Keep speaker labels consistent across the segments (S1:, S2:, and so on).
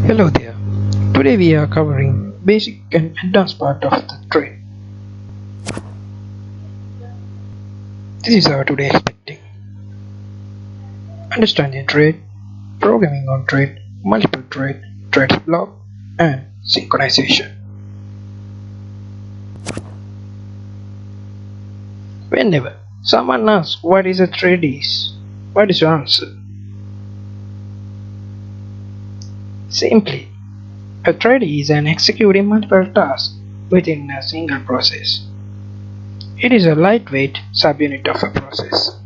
S1: Hello there. Today we are covering basic and advanced part of the trade. This is our today expecting. Understanding trade, programming on trade, multiple trade, trade block, and synchronization. Whenever someone asks what is a trade is, what is your answer? Simply, a trade is an executing multiple tasks within a single process. It is a lightweight subunit of a process.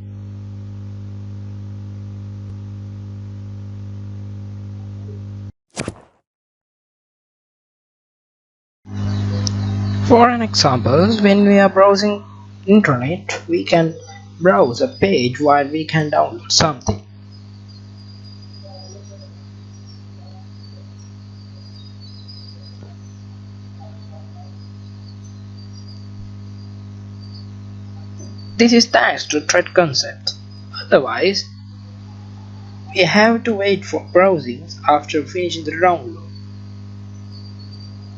S1: For an example, when we are browsing internet, we can browse a page while we can download something. This is thanks to thread concept. Otherwise, we have to wait for browsing after finishing the download.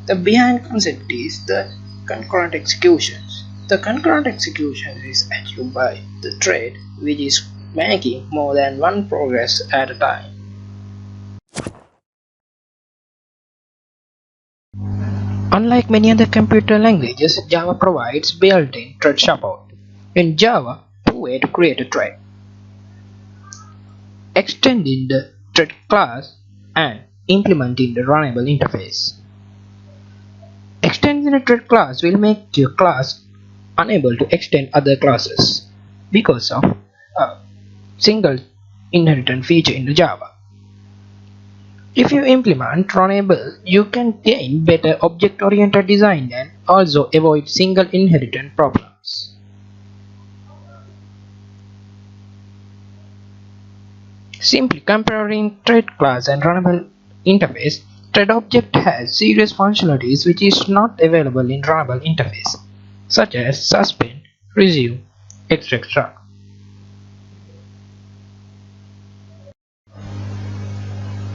S1: The behind concept is the concurrent executions. The concurrent execution is achieved by the thread which is making more than one progress at a time. Unlike many other computer languages, Java provides built-in thread support. In Java, two ways to create a thread: extending the thread class and implementing the runnable interface. Extending the thread class will make your class unable to extend other classes because of a single inheritance feature in the Java. If you implement runnable, you can gain better object-oriented design and also avoid single inheritance problems. Simply comparing thread class and runnable interface, thread object has serious functionalities which is not available in runnable interface, such as suspend, resume, etc.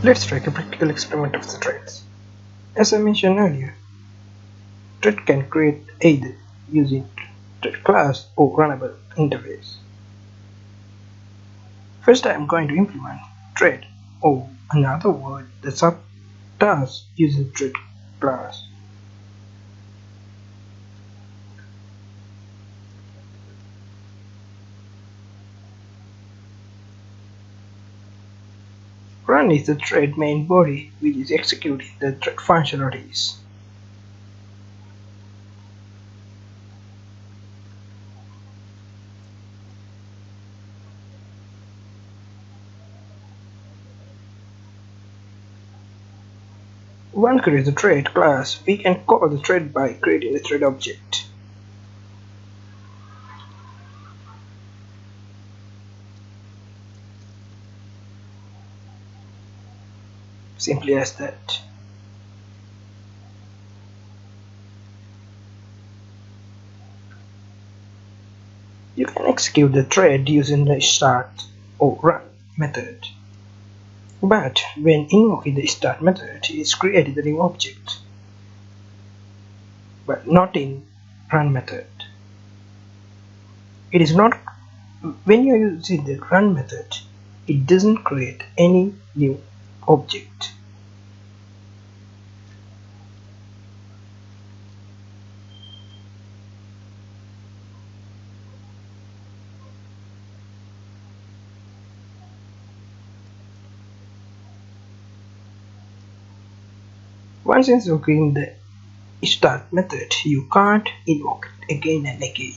S1: Let's take a practical experiment of the threads. As I mentioned earlier, thread can create either using thread class or runnable interface. First I am going to implement thread, or in other words the subtask using thread class. Run is the thread main body which is executing the thread functionalities. Once creates the thread class, we can call the thread by creating a thread object. Simply as that. You can execute the thread using the start or run method. But when invoking the start method, it is created a new object, but not in run method. It is not when you are using the run method, it doesn't create any new object. Once invoking the start method, you can't invoke it again and again.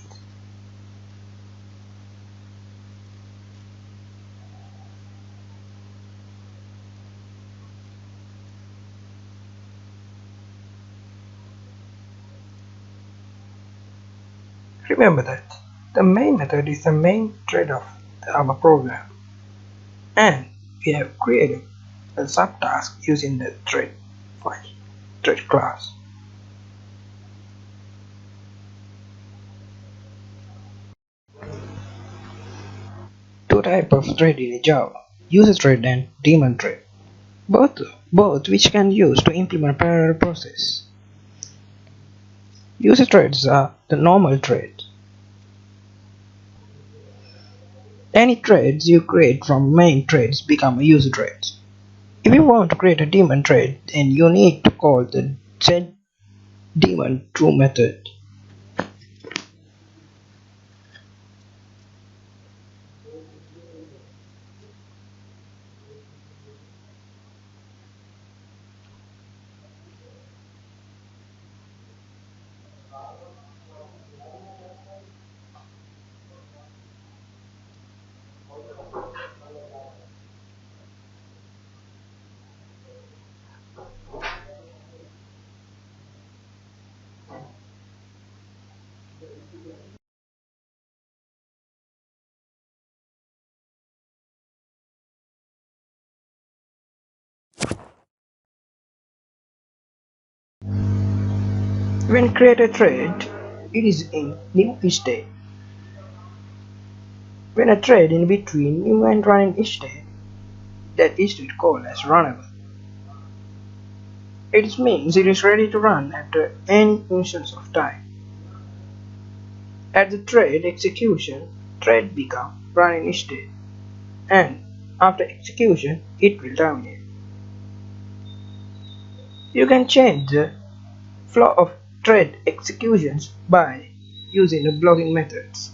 S1: Remember that the main method is the main thread of our program, and we have created a subtask using the thread class. Two types of thread in Java: user thread and daemon thread. both, both which can use to implement parallel process. User threads are the normal threads. Any threads you create from main threads become a user threads. If you want to create a daemon thread, then you need to call the setDaemonTrue method. When create a thread, it is in new state. When a thread in between new and running state, that state called as runnable. It means it is ready to run after any instance of time. At the thread execution, thread become running state, and after execution, it will terminate. You can change the flow of thread executions by using the blocking methods.